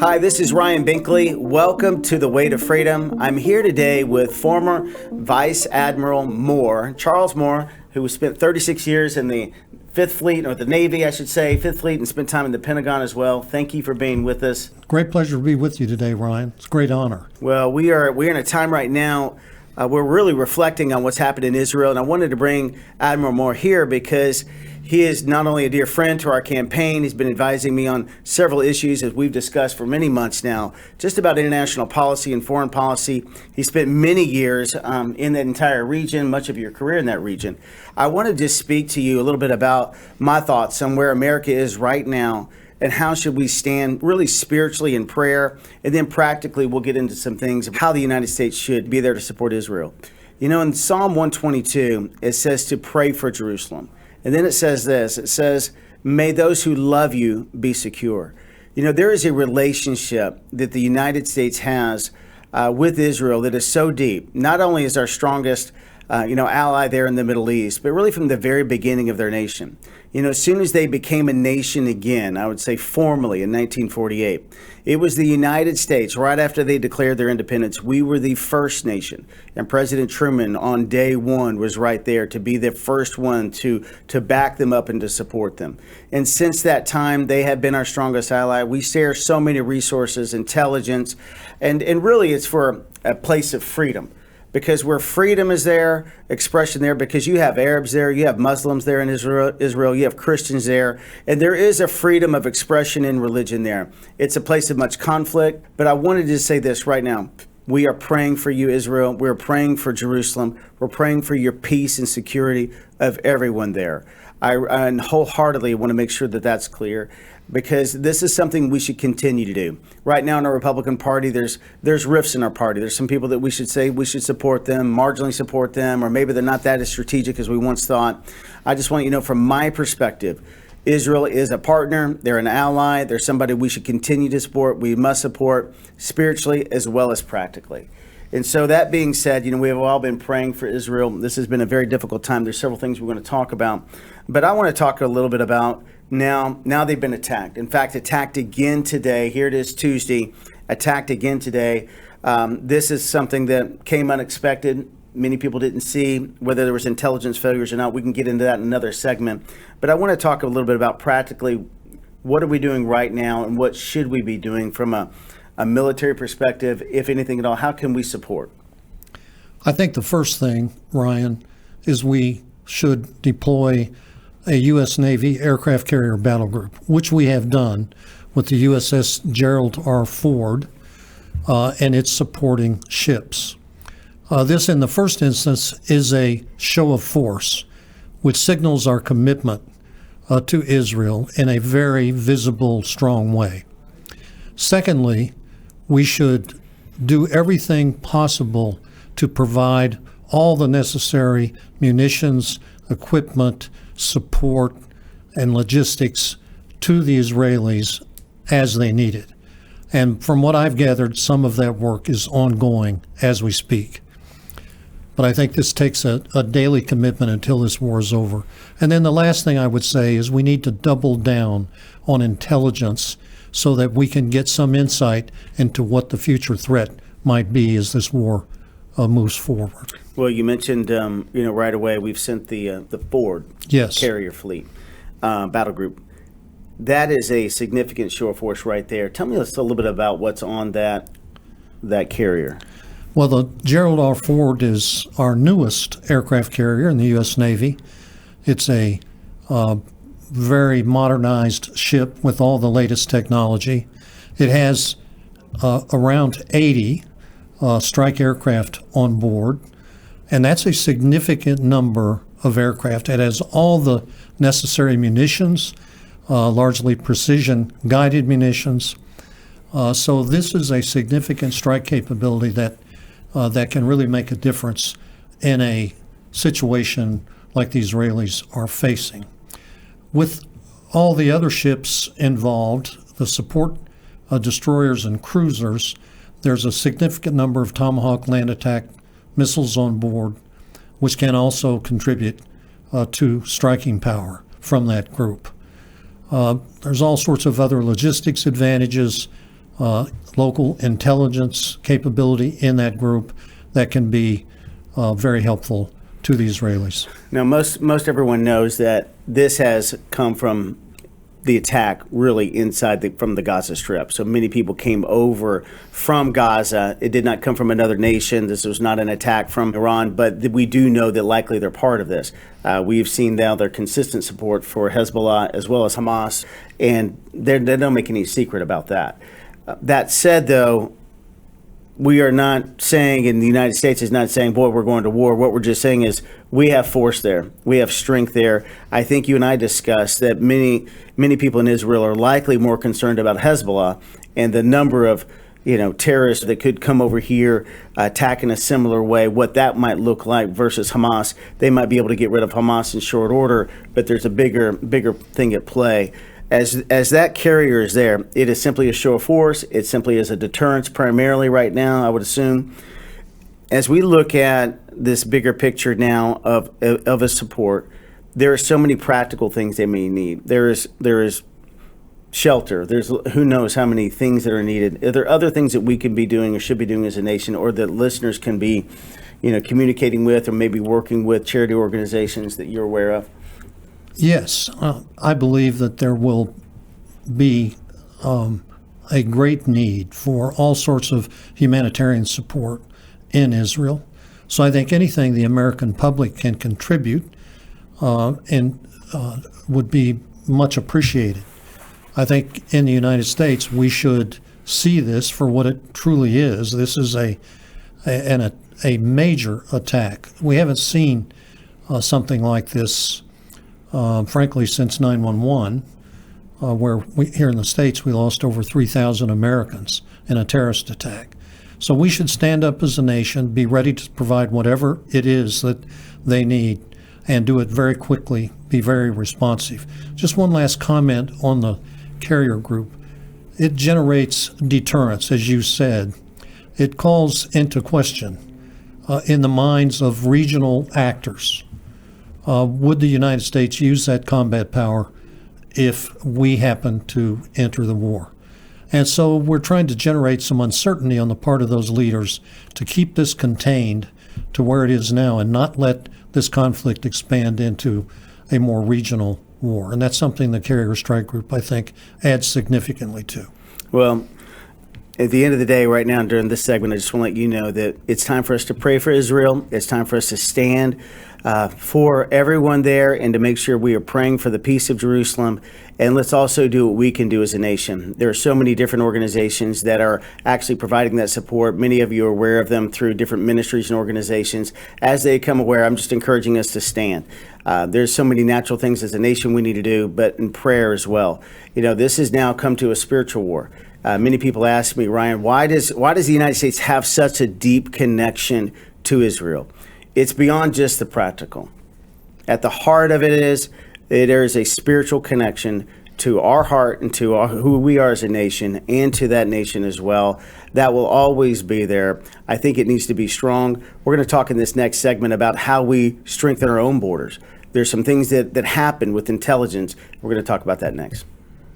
Hi, this is Ryan Binkley. Welcome to The Way to Freedom. I'm here today with former Vice Admiral Moore, Charles Moore, who spent 36 years in the Fifth Fleet, or the Navy, I should say, Fifth Fleet, and spent time in the Pentagon as well. Thank you for being with us. Great pleasure to be with you today, Ryan. It's a great honor. Well, we're in a time right now. We're really reflecting on what's happened in Israel, and I wanted to bring Admiral Moore here because he is not only a dear friend to our campaign, he's been advising me on several issues, as we've discussed for many months now, just about international policy and foreign policy. He spent many years in that entire region, much of your career in that region. I want to just speak to you a little bit about my thoughts on where America is right now and how should we stand really spiritually in prayer, and then practically we'll get into some things of how the United States should be there to support Israel. You know, in Psalm 122, it says to pray for Jerusalem. And then it says this, it says, may those who love you be secure. You know, there is a relationship that the United States has with Israel that is so deep. Not only is our strongest ally there in the Middle East, but really from the very beginning of their nation. You know, as soon as they became a nation again, I would say formally in 1948, it was the United States, right after they declared their independence, we were the first nation. And President Truman on day one was right there to be the first one to back them up and to support them. And since that time, they have been our strongest ally. We share so many resources, intelligence, and really it's for a place of freedom. Because where freedom is there, expression there, because you have Arabs there, you have Muslims there in Israel, you have Christians there, and there is a freedom of expression in religion there. It's a place of much conflict, but I wanted to say this right now. We are praying for you, Israel. We're praying for Jerusalem. We're praying for your peace and security of everyone there. I wholeheartedly want to make sure that that's clear, because this is something we should continue to do. Right now in our Republican Party, there's rifts in our party. There's some people that we should say we should support them, marginally support them, or maybe they're not that as strategic as we once thought. I just want you to know from my perspective, Israel is a partner, they're an ally, they're somebody we should continue to support, we must support spiritually as well as practically. And so that being said, you know, we have all been praying for Israel. This has been a very difficult time. There's several things we're going to talk about. But I want to talk a little bit about now they've been attacked. In fact, attacked again today. Here it is Tuesday, attacked again today. This is something that came unexpected. Many people didn't see whether there was intelligence failures or not. We can get into that in another segment. But I want to talk a little bit about practically what are we doing right now and what should we be doing from a military perspective, if anything at all. How can we support? I think the first thing, Ryan, is we should deploy a U.S. Navy aircraft carrier battle group, which we have done with the USS Gerald R. Ford and its supporting ships. This, in the first instance, is a show of force, which signals our commitment to Israel in a very visible, strong way. Secondly, we should do everything possible to provide all the necessary munitions, equipment, support, and logistics to the Israelis as they need it. And from what I've gathered, some of that work is ongoing as we speak. But I think this takes a daily commitment until this war is over. And then the last thing I would say is we need to double down on intelligence so that we can get some insight into what the future threat might be as this war moves forward. Well, you mentioned, right away, we've sent the Ford carrier fleet battle group. That is a significant show of force right there. Tell me just a little bit about what's on that carrier. Well, the Gerald R. Ford is our newest aircraft carrier in the U.S. Navy. It's a very modernized ship with all the latest technology. It has around 80 strike aircraft on board, and that's a significant number of aircraft. It has all the necessary munitions, largely precision-guided munitions. So this is a significant strike capability that can really make a difference in a situation like the Israelis are facing. With all the other ships involved, the support destroyers and cruisers, there's a significant number of Tomahawk land attack missiles on board, which can also contribute to striking power from that group. There's all sorts of other logistics advantages local intelligence capability in that group that can be very helpful to the Israelis. Now, most everyone knows that this has come from the attack really from the Gaza Strip. So many people came over from Gaza. It did not come from another nation. This was not an attack from Iran, but we do know that likely they're part of this. We've seen now their consistent support for Hezbollah as well as Hamas, and they don't make any secret about that. That said, though, we are not saying, and the United States is not saying, boy, we're going to war. What we're just saying is we have force there. We have strength there. I think you and I discussed that many people in Israel are likely more concerned about Hezbollah and the number of terrorists that could come over here, attack in a similar way, what that might look like versus Hamas. They might be able to get rid of Hamas in short order, but there's a bigger thing at play. As that carrier is there, it is simply a show of force. It simply is a deterrence primarily right now, I would assume. As we look at this bigger picture now of a support, there are so many practical things they may need. There is shelter. There's who knows how many things that are needed. Are there other things that we can be doing or should be doing as a nation, or that listeners can be, communicating with or maybe working with charity organizations that you're aware of? Yes, I believe that there will be a great need for all sorts of humanitarian support in Israel. So I think anything the American public can contribute would be much appreciated. I think in the United States we should see this for what it truly is. This is a major attack. We haven't seen something like this frankly, since 9/11, where here in the States we lost over 3,000 Americans in a terrorist attack. So we should stand up as a nation, be ready to provide whatever it is that they need, and do it very quickly, be very responsive. Just one last comment on the carrier group. It generates deterrence, as you said. It calls into question in the minds of regional actors. Would the United States use that combat power if we happen to enter the war? And so we're trying to generate some uncertainty on the part of those leaders to keep this contained to where it is now and not let this conflict expand into a more regional war. And that's something the Carrier Strike Group, I think, adds significantly to. Well, at the end of the day, right now, during this segment, I just want to let you know that it's time for us to pray for Israel. It's time for us to stand for everyone there and to make sure we are praying for the peace of Jerusalem. And let's also do what we can do as a nation. There are so many different organizations that are actually providing that support. Many of you are aware of them through different ministries and organizations. As they become aware, I'm just encouraging us to stand. There's so many natural things as a nation we need to do, but in prayer as well. This has now come to a spiritual war. Many people ask me, Ryan, why does the United States have such a deep connection to Israel? It's beyond just the practical. At the heart of it is there is a spiritual connection to our heart and to who we are as a nation, and to that nation as well. That will always be there. I think it needs to be strong. We're going to talk in this next segment about how we strengthen our own borders. There's some things that happen with intelligence. We're going to talk about that next.